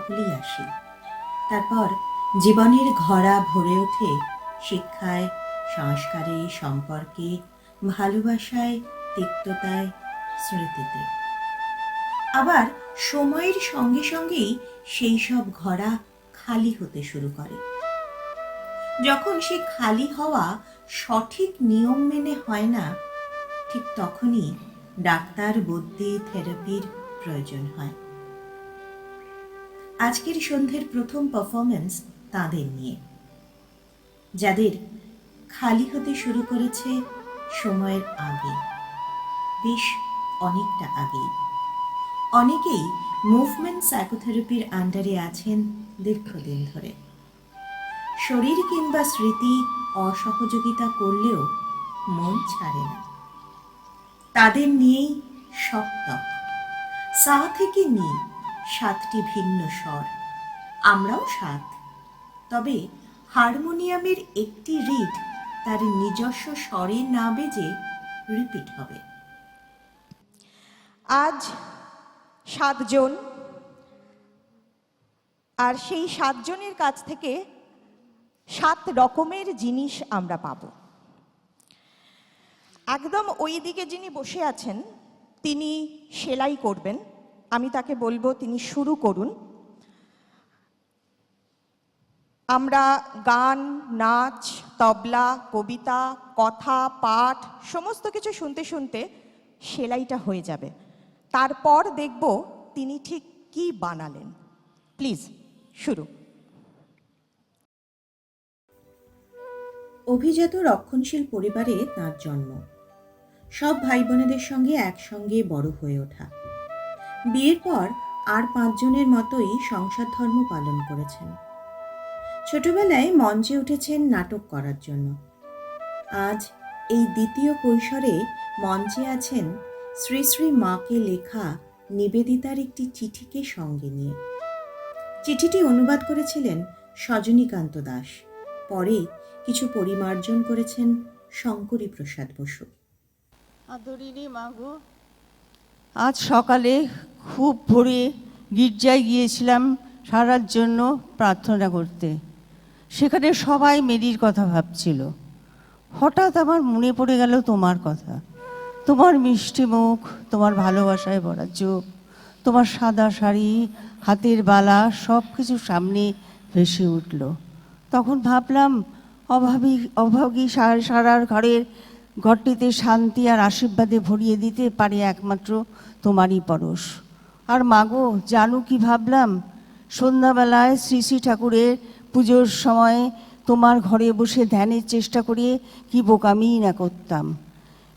সকলেই আসি। তারপর জীবনের ঘড়া ভরে ওঠে শিক্ষায়, সংস্কারে, সম্পর্কে, ভালোবাসায়, তিক্ততায়, স্মৃতিতে। আবার সময়ের সঙ্গে সঙ্গেই সেই সব ঘড়া খালি হতে শুরু করে। যখন সে খালি হওয়া সঠিক নিয়ম মেনে হয় না, ঠিক তখনই ডাক্তার, বুদ্ধি, থেরাপির প্রয়োজন হয়। আজকের সন্ধ্যের প্রথম পারফরমেন্স তাদের নিয়ে, যাদের খালি হতে শুরু করেছে সময়ের আগে, বেশ অনেকটা আগেই। অনেকেই মুভমেন্ট সাইকোথেরাপির আন্ডারে আছেন দীর্ঘদিন ধরে। শরীর কিংবা স্মৃতি অসহযোগিতা করলেও মন ছাড়ে না। তাদের নিয়েই সপ্তক। সা থেকে নি 7টি ভিন্ন স্বর, আমরাও 7। তবে হারমোনিয়ামের একটি রিড তার নিজস্ব স্বরে না বেজে রিপিট হবে। আজ 7 জন, আর সেই 7 জনের কাছ থেকে 7 রকমের জিনিস আমরা পাব। একদম ওই দিকে যিনি বসে আছেন তিনি সেলাই করবেন। আমি তাকে বলবো তিনি শুরু করুন। আমরা গান, নাচ, তবলা, কবিতা, কথা, পাঠ সমস্ত কিছু শুনতে শুনতে সেলাইটা হয়ে যাবে। তারপর দেখব তিনি ঠিক কি বানালেন। প্লিজ শুরু। অভিজাত রক্ষণশীল পরিবারে তাঁর জন্ম। সব ভাই বোনেদের সঙ্গে একসঙ্গে বড় হয়ে ওঠা। বিয়ের পর আর 5 জনের মতোই সংসার ধর্ম পালন করেছেন। ছোটবেলায় মঞ্চে উঠেছেন নাটক করার জন্য। আজ এই দ্বিতীয় কৈশোরে মঞ্চে আছেন শ্রী শ্রী মাকে লেখা নিবেদিতার একটি চিঠিকে সঙ্গে নিয়ে। চিঠিটি অনুবাদ করেছিলেন সজনীকান্ত দাস, পরে কিছু পরিমার্জন করেছেন শঙ্করী প্রসাদ বসু। আদরিনী মাগো, আজ সকালে খুব ভোরে গির্জায় গিয়েছিলাম সারার জন্য প্রার্থনা করতে। সেখানে সবাই মেরির কথা ভাবছিল। হঠাৎ আমার মনে পড়ে গেল তোমার কথা, তোমার মিষ্টি মুখ, তোমার ভালোবাসায় ভরা চোখ, তোমার সাদা শাড়ি, হাতের বালা, সব কিছু সামনে ভেসে উঠল। তখন ভাবলাম অভাগী সারার ঘরটিতে শান্তি আর আশীর্বাদে ভরিয়ে দিতে পারে একমাত্র তোমারই পরশ। আর মাগো, জানো কি ভাবলাম? সন্ধ্যাবেলায় শ্রী শ্রী ঠাকুরের পুজোর সময় তোমার ঘরে বসে ধ্যানের চেষ্টা করে কি বোকামিই না করতাম।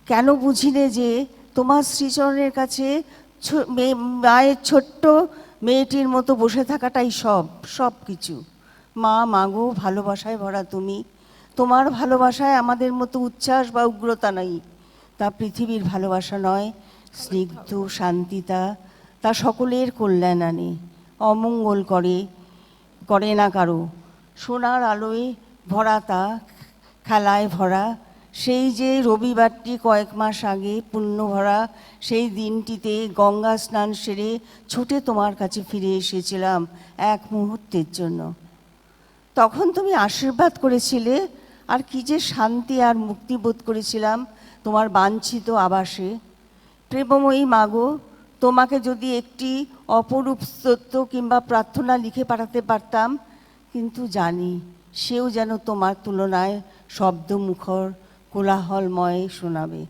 কেন বুঝিলে যে তোমার শ্রীচরণের কাছে মায়ের ছোট্ট মেয়েটির মতো বসে থাকাটাই সব কিছু। মাগো, ভালোবাসায় ভরা তুমি। তোমার ভালোবাসায় আমাদের মতো উচ্ছ্বাস বা উগ্রতা নাই। তা পৃথিবীর ভালোবাসা নয়, স্নিগ্ধ শান্তিতা, তা সকলের কল্যাণ আনে, অমঙ্গল করে না কারো। সোনার আলোয় ভরা তা, খেলায় ভরা। সেই যে রবিবারটি কয়েক মাস আগে পুণ্য ভরা, সেই দিনটিতে গঙ্গা স্নান সেরে ছুটে তোমার কাছে ফিরে এসেছিলাম এক মুহূর্তের জন্য। তখন তুমি আশীর্বাদ করেছিলে, আর কি যে শান্তি আর মুক্তি বোধ করেছিলাম তোমার বাঞ্ছিত আবাসে। প্রেমময়ী মাগো, তোমাকে যদি একটি অপরূপ স্তোত্র কিংবা প্রার্থনা লিখে পাঠাতে পারতাম, কিন্তু জানি সেও যেন তোমার তুলনায় শব্দমুখর কোলাহলময় শোনাবে।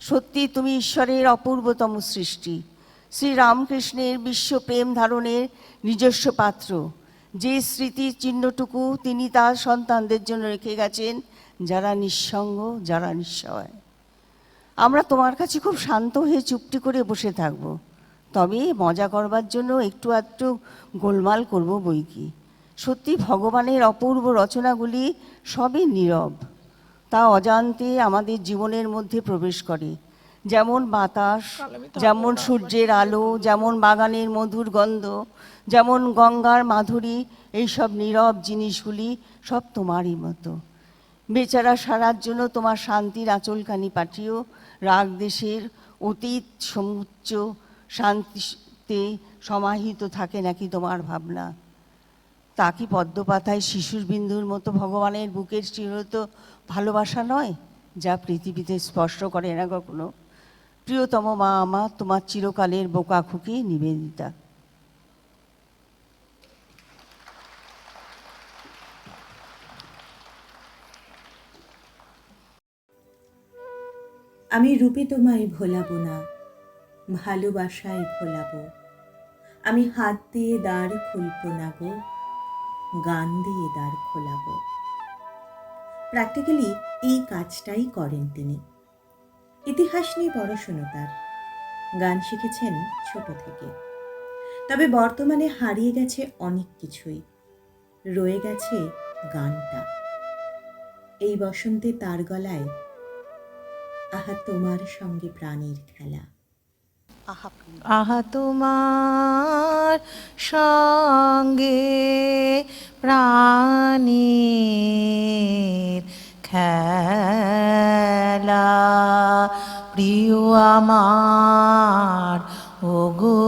সত্যি তুমি ঈশ্বরের অপূর্বতম সৃষ্টি, শ্রীরামকৃষ্ণের বিশ্বপ্রেম ধারণের নিজস্ব পাত্র। যে স্মৃতির চিহ্নটুকু তিনি তার সন্তানদের জন্য রেখে গেছেন, যারা নিঃসঙ্গ, যারা নিঃসহায়। আমরা তোমার কাছে খুব শান্ত হয়ে চুপটি করে বসে থাকব, তবে মজা করবার জন্য একটু আধটু গোলমাল করব বই কি। সত্যি ভগবানের অপূর্ব রচনাগুলি সবই নীরব, তা অজান্তে আমাদের জীবনের মধ্যে প্রবেশ করে। যেমন বাতাস, যেমন সূর্যের আলো, যেমন বাগানের মধুর গন্ধ, যেমন গঙ্গার মাধুরী, এইসব নীরব জিনিসগুলি সব তোমারই মতো। বেচারা সারার জন্য তোমার শান্তির আঁচলখানি পাঠিও রাগ দেশের অতীত সমুচ্চ শান্তিতে শক্তিতে সমাহিত থাকে নাকি তোমার ভাবনা? তা কি পদ্মপাতায় শিশুর বিন্দুর মতো ভগবানের বুকের চিরত ভালোবাসা নয়, যা পৃথিবীতে স্পর্শ করে না কখনো? প্রিয়তম মা আমার, তোমার চিরকালের বোকা খুকি নিবেদিতা। আমি রূপে তোমায় ভোলাবো না, ভালোবাসায় ভোলাবো। আমি হাত দিয়ে দ্বার খুলবো না গো, গান দিয়ে দ্বার খোলাবো। প্র্যাকটিক্যালি এই কাজটাই করেন তিনি। ইতিহাস নিয়ে পড়াশুনো তার, গান শিখেছেন ছোট থেকে। তবে বর্তমানে হারিয়ে গেছে অনেক কিছুই, রয়ে গেছে গানটা। এই বসন্তে তার গলায় আহা তোমার সঙ্গে প্রাণীর খেলা। আহা তোমার সঙ্গে প্রাণীর খেলা, প্রিয় আমার ওগো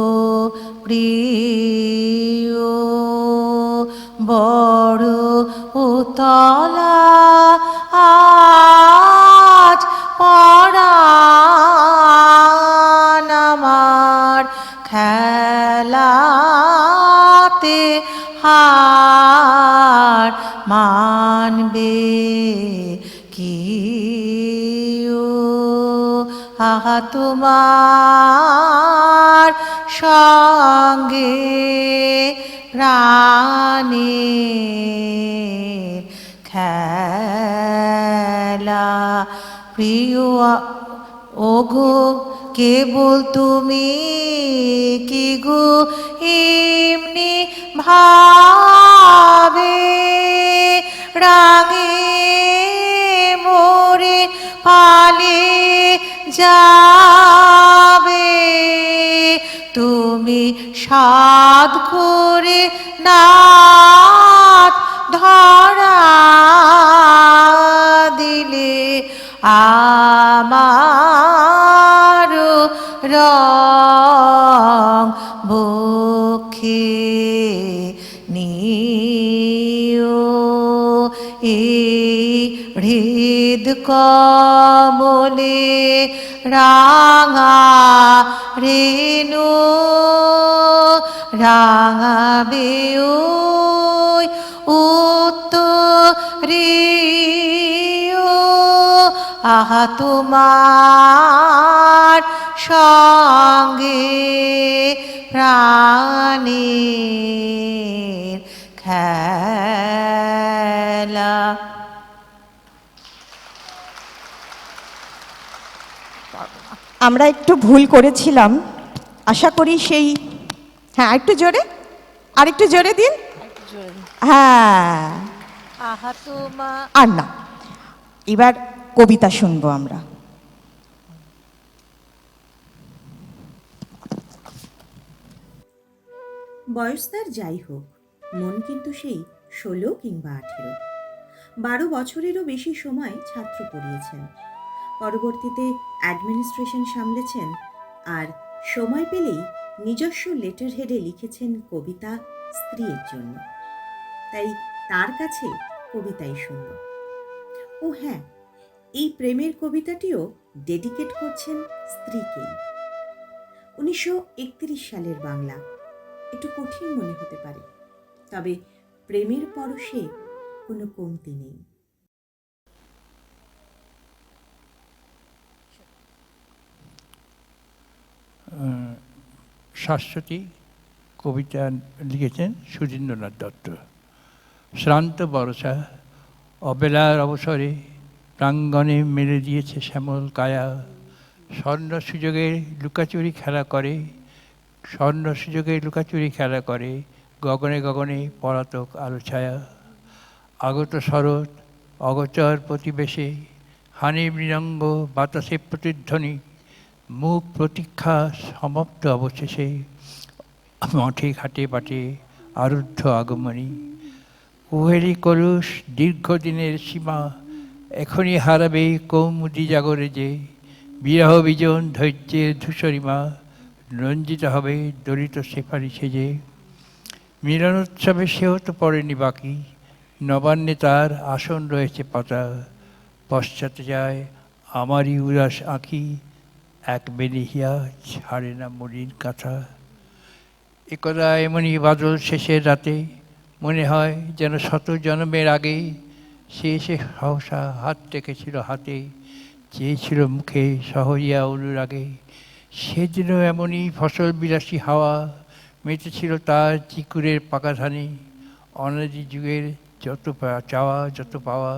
প্রিয়, বড় উতলা আজ পরাণ আমার, খেলাতে হার মানবে কি? আহা তোমার সঙ্গে প্রাণীর খেলা, প্রিয় ওগো কেবল তুমি কি গো এমনি ভাবে রাগে মোরে পালে যাবে? তুমি সাধ করে নাথ ধরা দিলে আমার রং বক্ষে নিও, এই হৃদ কমলে রাঙা রেণু রাঙাবে ওই উত্তরীয়। আহা তোমার সঙ্গে প্রাণীর খেলা। আমরা একটু ভুল করেছিলাম, আশা করি সেই, হ্যাঁ একটু জোরে, আর একটু জোরে দিন। হ্যাঁ, আহা তোমার, আর না, এবার কবিতা শুনবো আমরা। বয়স তার যাই হোক, মন কিন্তু সেই 16 কিংবা 18। 12 বছরেরও বেশি সময় ছাত্র পড়িয়েছেন, পরবর্তীতে অ্যাডমিনিস্ট্রেশন সামলেছেন, আর সময় পেলেই নিজস্ব লেটার হেডে লিখেছেন কবিতা স্ত্রীর জন্য। তাই তার কাছে কবিতাই শূন্য। ও হ্যাঁ, এই প্রেমের কবিতাটিও ডেডিকেট করছেন স্ত্রীকেই। 1931 সালের বাংলা, একটু কঠিন মনে হতে পারে, তবে প্রেমের পরশে কোনো কমতি নেই। শাশ্বতী কবিতা লিখেছেন সুধীন্দ্রনাথ দত্ত। শ্রান্ত বরষা অবেলার অবসরে প্রাঙ্গণে মেলে দিয়েছে শ্যামল কায়া, স্বর্ণ সুযোগে লুকাচুরি খেলা করে, স্বর্ণ সুযোগে লুকাচুরি খেলা করে, গগনে গগনে পলাতক আলো ছায়া। আগত শরৎ অগোচর প্রতিবেশে, হানি মৃদঙ্গ বাতাসে প্রতিধ্বনি, মুখ প্রতীক্ষা সমাপ্ত অবশেষে, মঠে ঘাটে বাটে আরুদ্ধ আগমনী। কুহেলি কলুষ দীর্ঘদিনের সীমা, এখনই হারাবে কৌমুদি জাগরে যে, বিরহ বিজন ধৈর্যের ধূসরিমা, রঞ্জিত হবে দলিত শেফারি সেজে। মিলনোৎসবে সেও তো পড়েনি বাকি, নবান্নে তার আসন রয়েছে পাতা। পশ্চাতে যায় আমারই উদাস আঁখি, এক বেনিহিয়া ছাড়ে না মলিন কাঁথা। একদা এমনই বাদল শেষের রাতে মনে হয় যেন শত জন্মের আগে সে এসে সহসা হাত রেখেছিল হাতে, চেয়েছিল মুখে সহজিয়া অনুরাগে। সেদিন এমনই ফসল বিলাসী হাওয়া মেতেছিল তার চিকুরের পাকা ধানে। অনাদি যুগের যত চাওয়া যত পাওয়া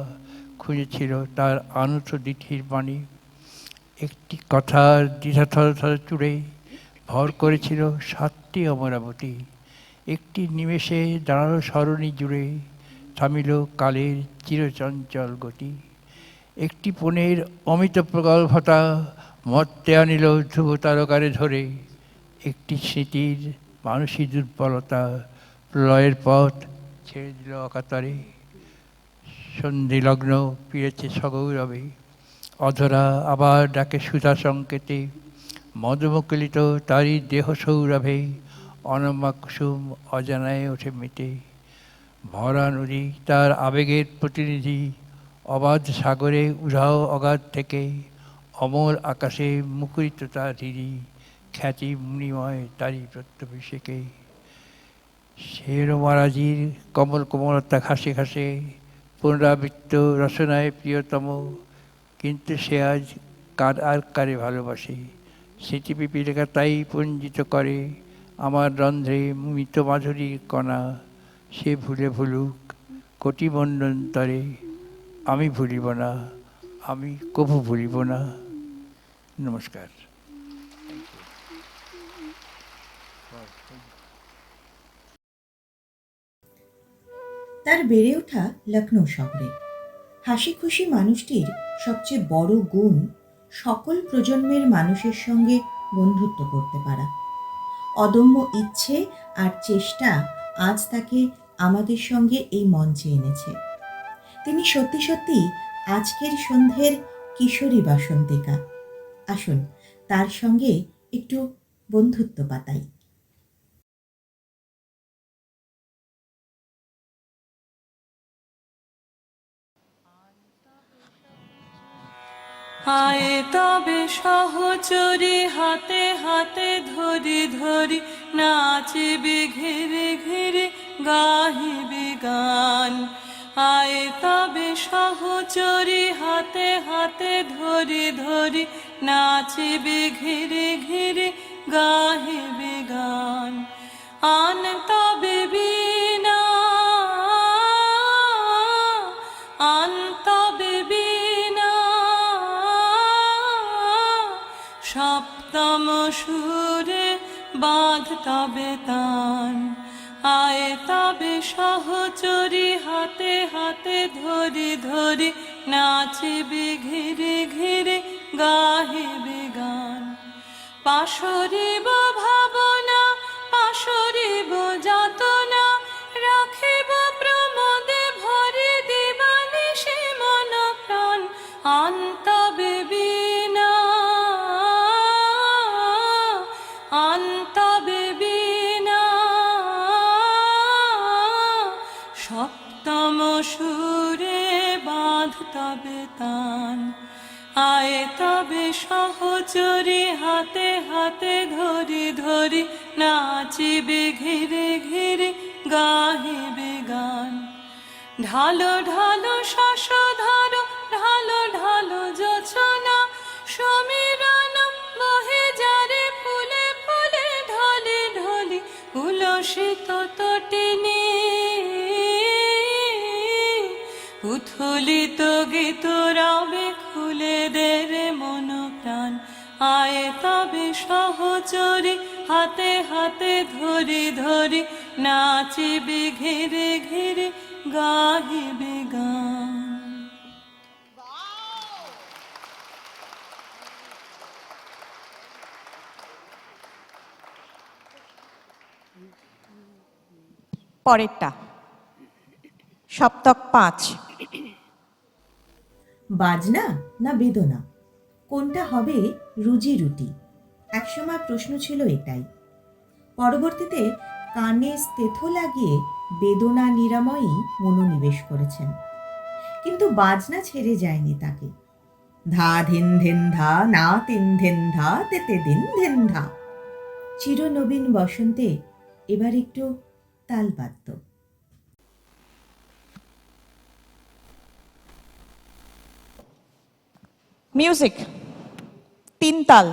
খুঁজেছিল তার আনত দিঠির বাণী। একটি কথার দ্বিধা থরথর চুড়ে ভর করেছিল 7টি অমরাবতী। একটি নিমেষে দাঁড়ালো সরণি জুড়ে, থামিল কালের চিরচঞ্চল গতি। একটি পণের অমিত প্রগল্ভতা মর্তে আনিল ধ্রুব তারকারে ধরে। একটি স্মৃতির মানসী দুর্বলতা প্রলয়ের পথ ছেড়ে দিল অকাতরে। সন্ধি লগ্ন ফিরেছে সগৌরবে, অধরা আবার ডাকে সুধা সংকেতে। মদমুকুলিত তারই দেহ সৌরভে, অনমা কুসুম অজানায় ওঠে মেতে। ভরা নদী তার আবেগের প্রতিনিধি, অবাধ সাগরে উধাও অগাধ থেকে। অমর আকাশে মুখরিত তার হৃদি, খ্যাতি মুনিময় তারই প্রত্যভিষেকে। শের মহারাজির কমল কোমলতা ঘাসে ঘাসে, পুনরাবৃত্ত রচনায় প্রিয়তম। কিন্তু সে আজ কার আর কারে ভালোবাসে, স্মৃতিপিপিলিকা তাই পঞ্জিত করে আমার রন্ধ্রে মৃত মাধুরীর কণা। সে ভুলে ভুলুক কোটি মন্বন্তরে, আমি ভুলিব না, আমি কভু ভুলিব না। নমস্কার। তার বেড়ে ওঠা লখনৌ শহরে। হাসি খুশি মানুষটির সবচেয়ে বড় গুণ সকল প্রজন্মের মানুষের সঙ্গে বন্ধুত্ব করতে পারা। অদম্য ইচ্ছে আর চেষ্টা আজ তাকে আমাদের সঙ্গে এই মঞ্চে এনেছে। তিনি সত্যি সত্যি আজকের সন্ধ্যের কিশোরী বাসন্তিকা। আসুন তার সঙ্গে একটু বন্ধুত্ব পাতাই। আয় তবে সহচরী হাতে হাতে ধরি ধরি, নাচিবে ঘিরে ঘিরে গাহিবে গান। আয় তবে সহচরী হাতে হাতে ধরি ধরি, নাচিবে ঘিরে ঘিরে গাহিবে গান। আন তবে বীণা, আন তবে বীণা, সপ্তম সুরে বাঁধ তবে তান। আয় তবে সহচরী হাতে হাতে ধরি ধরি, নাচিবে ঘিরে ঘিরে গাহিবে গান। পাশরিব ভাবনা, পাশরিব যাতনা, রাখিব প্রমোদে ভরে দিবানিশি মন প্রাণ। আন তবে বীণা, আন তবে বীণা, সপ্তম সুরে বাঁধ তবে তান। আয় তবে সহচরী হাতে হাতে ধরি ধরি, নাচিবে ঘিরে ঘিরে গাহিবে গান। ঢালো ঢালো শশধর, ঢালো ঢালো যোছনা, সমীরণ বহে যারে ফুলে ফুলে ঢলে ঢলে। উলসিত তটিনী, উথলিত গীত রবে খুলে দে রে মন প্রাণ। আয় তবে সহচরী হাতে হাতে ধরি ধরি, নাচিবে ঘিরে ঘিরে গাহিবে গান। পরেরটা সপ্তক 5। বাজনা না বেদনা, কোনটা হবে রুজি রুটি, একসময় প্রশ্ন ছিল এটাই। পরবর্তীতে কানে স্টেথো লাগিয়ে বেদনা নিরাময়ই মনোনিবেশ করেছেন, কিন্তু বাজনা ছেড়ে যায়নি তাকে। ধা ধিন ধিন ধা না তিন ধিন ধা তেতে দিন ধিন ধা। চিরনবীন বসন্তে এবার একটু তালবাদ্য। মিউজিক, 3 তাল।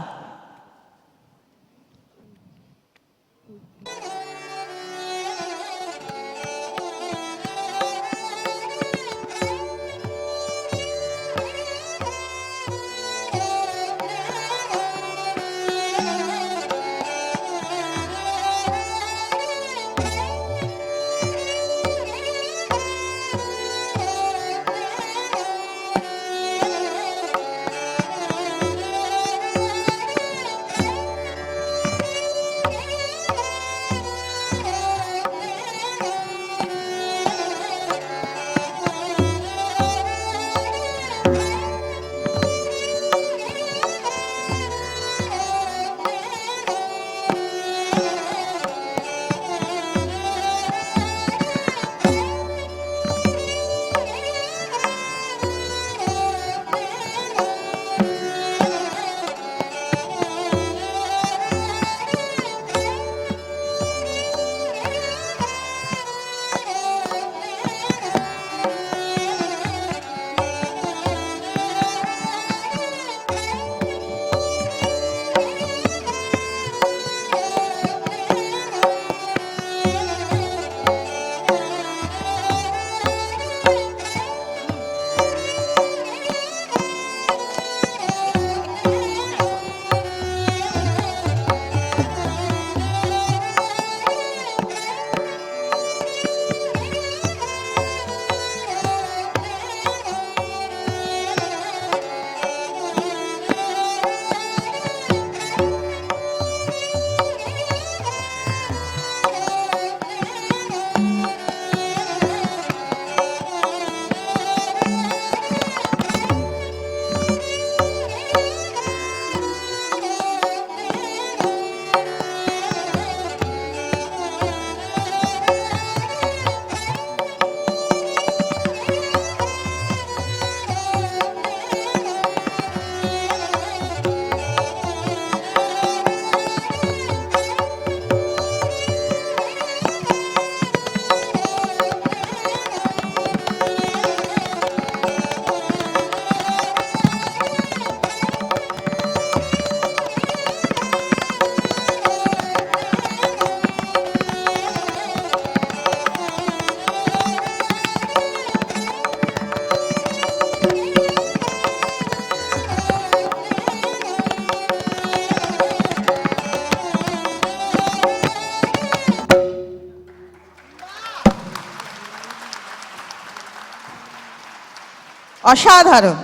অসাধারণ।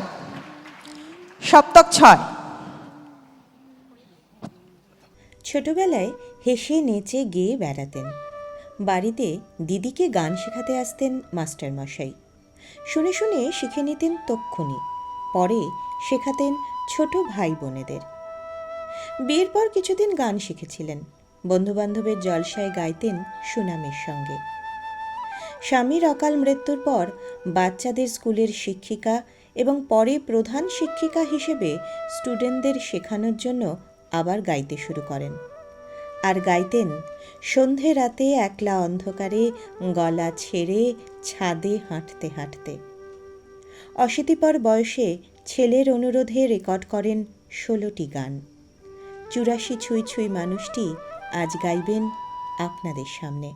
সপ্তক 6। ছোটবেলায় হেসে নেচে গেয়ে বেড়াতেন। বাড়িতে দিদিকে গান শেখাতে আসতেন মাস্টারমশাই। শুনে শুনে শিখে নিতেন তক্ষুনি, পরে শেখাতেন ছোট ভাই বোনেদের। বিয়ের পর কিছুদিন গান শিখেছিলেন, বন্ধুবান্ধবের জলসায় গাইতেন সুনামের সঙ্গে। স্বামীর অকাল মৃত্যুর পর বাচ্চাদের স্কুলের শিক্ষিকা এবং পরে প্রধান শিক্ষিকা হিসেবে স্টুডেন্টদের শেখানোর জন্য আবার গাইতে শুরু করেন। আর গাইতেন সন্ধে রাতে একলা অন্ধকারে গলা ছেড়ে ছাদে হাঁটতে হাঁটতে। অশীতিপর বয়সে ছেলের অনুরোধে রেকর্ড করেন 16টি গান। 84 ছুঁই ছুঁই মানুষটি আজ গাইবেন আপনাদের সামনে।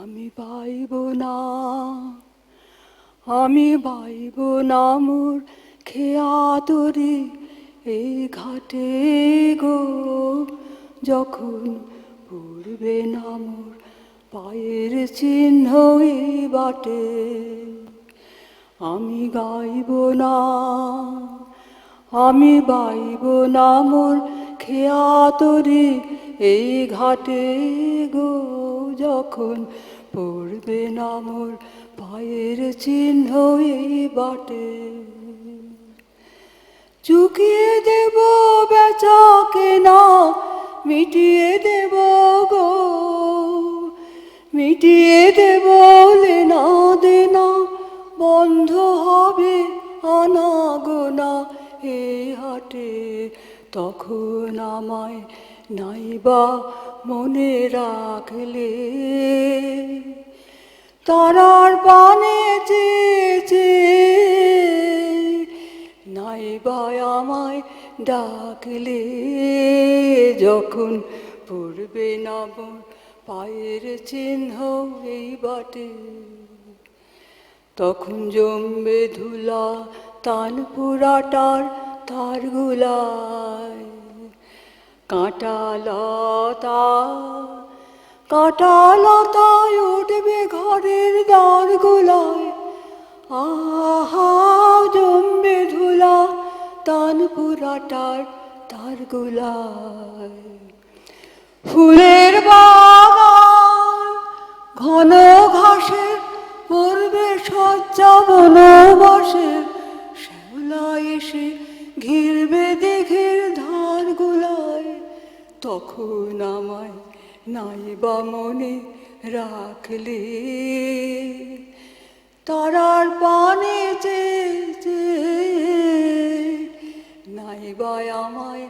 আমি পাইব না, আমি পাইব না মোর খেয়া তরি এই ঘাটে গো, যখন পড়বে না মোর পায়ের চিহ্ন এই বাটে, আমি গাইব না, আমি বাইব না মোর খেয়া তরি এই ঘাটে গো, যখন পড়বে না মোর পায়ের চিহ্ন এই বাটে। চুকিয়ে দেব বেচা কেনা, মিটিয়ে দেব গো, মিটিয়ে দেব লেনা দেনা, বন্ধ হবে আনা গোনা এই হাটে, তখন আমায় নাইবা মনে রাখলে, তারার পানে চেয়েছে নাইবা আমায় ডাকলে, যখন পড়বে না মোর পায়ের চিহ্ন এই বাটে, তখন জমবে ধুলা তানপুরাটার তারগুলায়, কাঁটা লতা, কাঁটা লতায় উঠবে ঘরের দ্বারগুলায়, আহা জমবে ধুলা তানপুরাটার তারগুলায়। ফুলের বাগান ঘন ঘাসের পড়বে শয্যা বনবাসের, শ্যাওলা এসে ঘিরবে দিঘির ধারগুলায়, তখন আমায় নাইবা মনে রাখলে, তারার পানে চেয়েছে নাইবা আমায়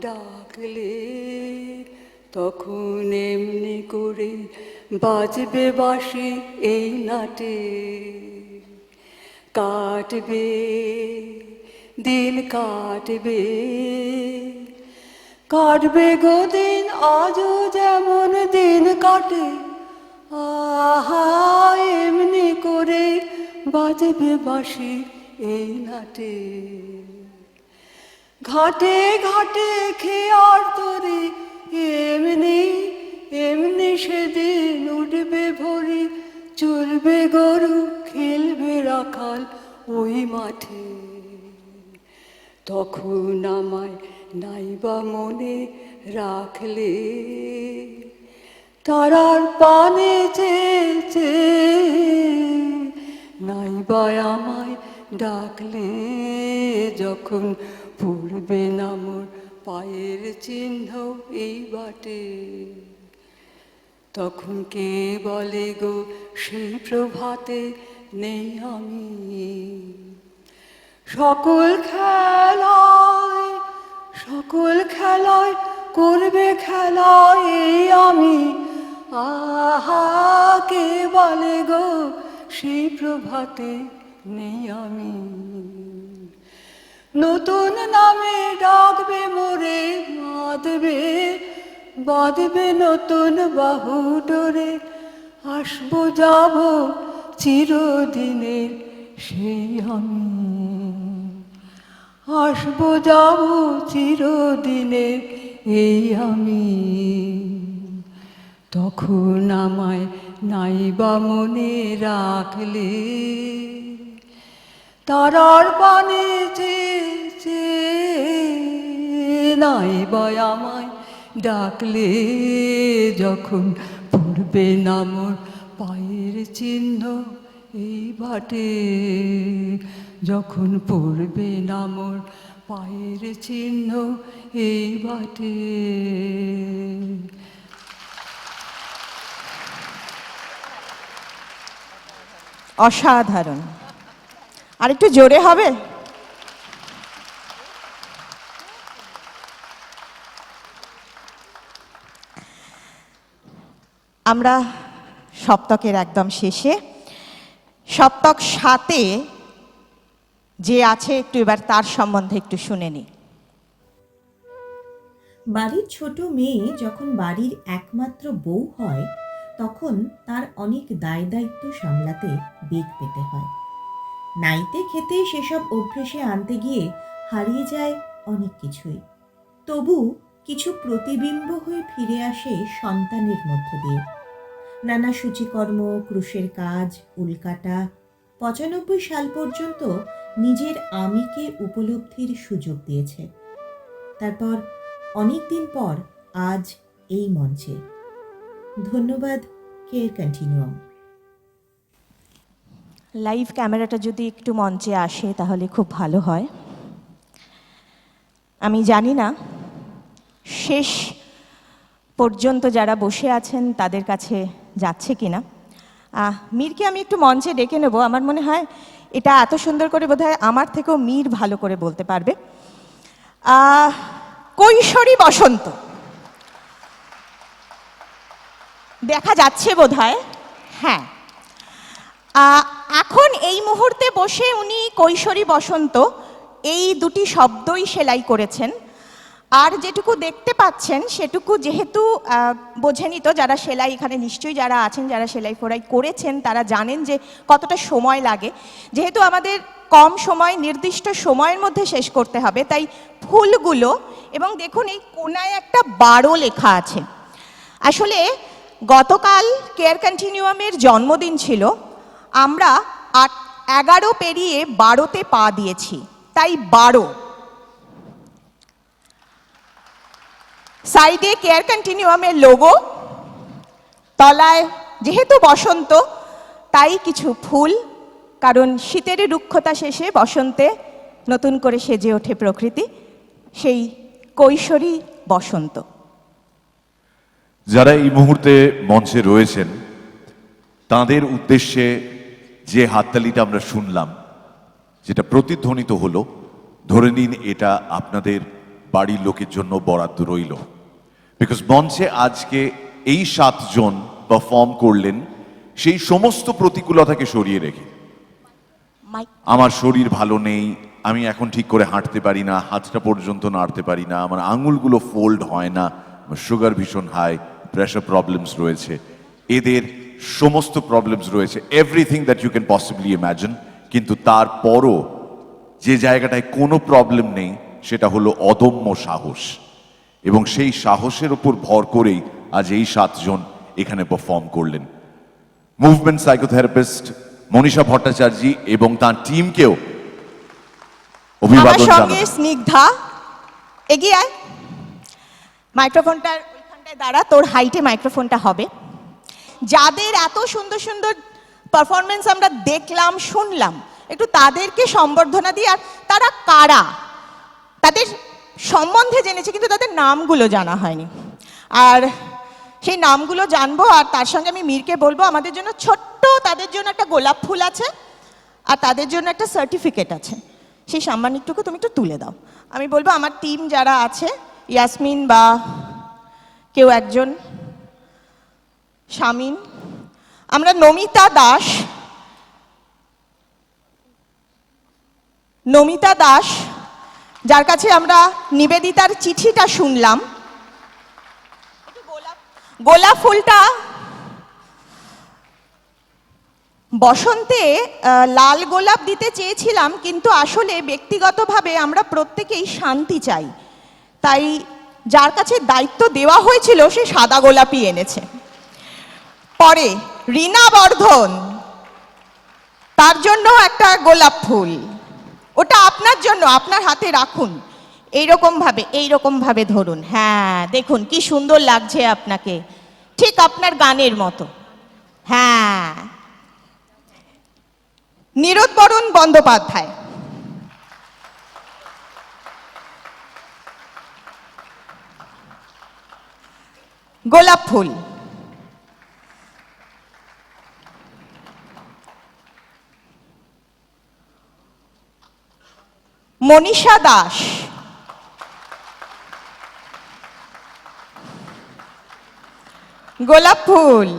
ডাকলে, তখন এমনি করে বাজবে বাঁশি এই নাটে, কাটবে দিন কাটবে, কাটবে গো দিন আজও যেমন দিন কাটে, আহা এমনি করে বাজবে বাঁশি এই নাটে। ঘাটে ঘাটে খেয়ার তরে এমনি এমনি সেদিন উঠবে ভরি, চলবে গরু খেলবে রাখাল ওই মাঠে, তখন আমায় নাইবা মনে রাখলে, তারার পানে চেয়েছে নাইবা আমায় ডাকলে, যখন পড়বে না মোর পায়ের চিহ্ন এই বাটে, তখন কে বলে গো সেই প্রভাতে নেই আমি, সকল খেলায় সকল খেলায় করবে খেলা এই আমি, আহা কে বলে গো সেই প্রভাতে নেই আমি, নতুন নামে ডাকবে মোরে বাঁধবে, বাঁধবে নতুন বাহু ডোরে, আসবো যাব চিরদিনের সেই আমি, আসবো যাব চিরদিনের এই আমি, তখন আমায় নাইবা মনে রাখলে, তারার পানে চেয়েছে নাইবা আমায় ডাকলে, যখন পড়বে না মোর পায়ের চিহ্ন এই বাটে, যখন পড়বে না মোর পায়ের চিহ্ন এই বাটে। অসাধারণ। আর একটু জোরে হবে? আমরা সপ্তকের একদম শেষে, সপ্তক 7-এ যে আছে একটু এবার তার সম্বন্ধে একটু শুনে নিই। বাড়ির ছোট মেয়ে যখন বাড়ির একমাত্র বউ হয়, তখন তার অনেক দায় দায়িত্ব সামলাতে বেগ পেতে হয়। নাইতে খেতে সেসব অভ্যেসে আনতে গিয়ে হারিয়ে যায় অনেক কিছুই। তবু কিছু প্রতিবিম্ব হয়ে ফিরে আসে সন্তানের মধ্য দিয়ে। নানা সূচিকর্ম, ক্রুশের কাজ, উল্কাটা ৯৫ সাল পর্যন্ত নিজের আমিকে উপলব্ধির সুযোগ দিয়েছে। তারপর অনেক দিন পর আজ এই মঞ্চে। ধন্যবাদ কেয়ার কন্টিনিউয়াম। লাইভ ক্যামেরাটা যদি একটু মঞ্চে আসে তাহলে খুব ভালো হয়। আমি জানি না শেষ পর্যন্ত যারা বসে আছেন তাদের কাছে যাচ্ছে কিনা। মীরকে আমি একটু মঞ্চে ডেকে নেব। আমার মনে হয় এটা এত সুন্দর করে বোধহয় আমার থেকেও মীর ভালো করে বলতে পারবে। কৈশোরী বসন্ত দেখা যাচ্ছে বোধহয়, হ্যাঁ। এখন এই মুহূর্তে বসে উনি কৈশোরী বসন্ত এই দুটি শব্দই সেলাই করেছেন। আর যেটুকু দেখতে পাচ্ছেন সেটুকু যেহেতু বোঝেনি তো, যারা সেলাই এখানে নিশ্চয়ই যারা আছেন যারা সেলাই ফোড়াই করেছেন তারা জানেন যে কতটা সময় লাগে। যেহেতু আমাদের কম সময়, নির্দিষ্ট সময়ের মধ্যে শেষ করতে হবে, তাই ফুলগুলো, এবং দেখুন এই কোনায় একটা 12 লেখা আছে। আসলে গতকাল কেয়ার কন্টিনিউয়ামের জন্মদিন ছিল, আমরা 11 পেরিয়ে 12তে পা দিয়েছি, তাই 12। সাইডে কেয়ার কন্টিনিউয়ামের লোগো, তলায় যেহেতু বসন্ত তাই কিছু ফুল, কারণ শীতের রুক্ষতা শেষে বসন্তে নতুন করে সেজে ওঠে প্রকৃতি, সেই কৈশোরী বসন্ত। যারা এই মুহূর্তে মঞ্চে রয়েছেন তাদের উদ্দেশ্যে যে হাততালিটা আমরা শুনলাম, যেটা প্রতিধ্বনিত হলো, ধরে নিন এটা আপনাদের বাড়ির লোকের জন্য বরাদ্দ রইল। বিকজ মঞ্চে আজকে এই 7 জন পারফর্ম করলেন সেই সমস্ত প্রতিকূলতাকে সরিয়ে রেখে। আমার শরীর ভালো নেই, আমি এখন ঠিক করে হাঁটতে পারি না, হাতটা পর্যন্ত নাড়তে পারি না, আমার আঙুলগুলো ফোল্ড হয় না, আমার সুগার ভীষণ হাই, প্রেশার প্রবলেমস রয়েছে, এদের সমস্ত প্রবলেমস রয়েছে, everything that you can possibly imagine. কিন্তু তারপরও যে জায়গাটায় কোনো প্রবলেম নেই সেটা হলো অদম্য সাহস, এবং সেই সাহসের উপর ভর করেই আজ এই 7 জন এখানে পারফর্ম করলেন। মুভমেন্ট সাইকোথেরাপিস্ট মনীষা ভট্টাচার্য এবং তার টিমকেও অভিবাদন সঙ্গে জানাই। স্নিগ্ধা, এগিয়ে আয়, মাইক্রোফোনটার ওইখানটায় দাঁড়া, তোর হাইটে মাইক্রোফোনটা হবে। যাদের এত সুন্দর সুন্দর পারফরমেন্স আমরা দেখলাম, শুনলাম, একটু তাদেরকে সম্বর্ধনা দিই। আর তারা কারা, তাদের সম্বন্ধে জেনেছে কিন্তু তাদের নামগুলো জানা হয়নি, আর সেই নামগুলো জানবো। আর তার সঙ্গে আমি মীরকে বলবো আমাদের জন্য ছোট্ট, তাদের জন্য একটা গোলাপ ফুল আছে আর তাদের জন্য একটা সার্টিফিকেট আছে, সেই সাম্মানিকটুকু তুমি একটু তুলে দাও। আমি বলবো আমার টিম যারা আছে, ইয়াসমিন বা কেউ একজন, শামিন, আমরা নমিতা দাস যার কাছে আমরা নিবেদিতার চিঠিটা শুনলাম, গোলাপ ফুলটা বসন্তে লাল গোলাপ দিতে চেয়েছিলাম, কিন্তু আসলে ব্যক্তিগতভাবে আমরা প্রত্যেকেই শান্তি চাই, তাই যার কাছে দায়িত্ব দেওয়া হয়েছিল সে সাদা গোলাপই এনেছে। পরে রীনা বর্ধন, তার জন্য একটা গোলাপ ফুল, ওটা আপনার জন্য, আপনার হাতে রাখুন, এইরকম ভাবে ধরুন। হ্যাঁ, দেখুন কি সুন্দর লাগছে আপনাকে, ঠিক আপনার গানের মতো। হ্যাঁ, নীরোদবরণ বন্দ্যোপাধ্যায়, গোলাপ ফুল। মনীষা দাস, গোলাপ ফুল।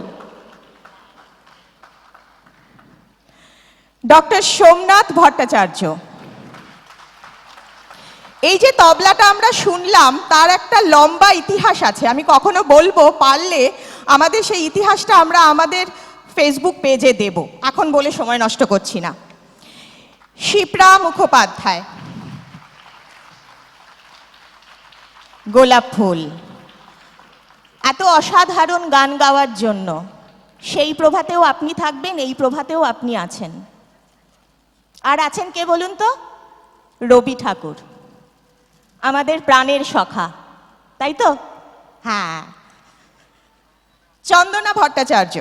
ডক্টর সোমনাথ ভট্টাচার্য, এই যে তবলাটা আমরা শুনলাম তার একটা লম্বা ইতিহাস আছে, আমি কখনো বলবো, পারলে আমাদের সেই ইতিহাসটা আমরা আমাদের ফেসবুক পেজে দেব, এখন বলে সময় নষ্ট করছি না। শিপ্রা মুখোপাধ্যায়, গোলাপ ফুল। এত অসাধারণ গান গাওয়ার জন্য। সেই প্রভাতেও আপনি থাকবেন, এই প্রভাতেও আপনি আছেন। আর আছেন কে বলুন তো? রবি ঠাকুর, আমাদের প্রাণের সখা, তাই তো? হ্যাঁ। চন্দনা ভট্টাচার্য।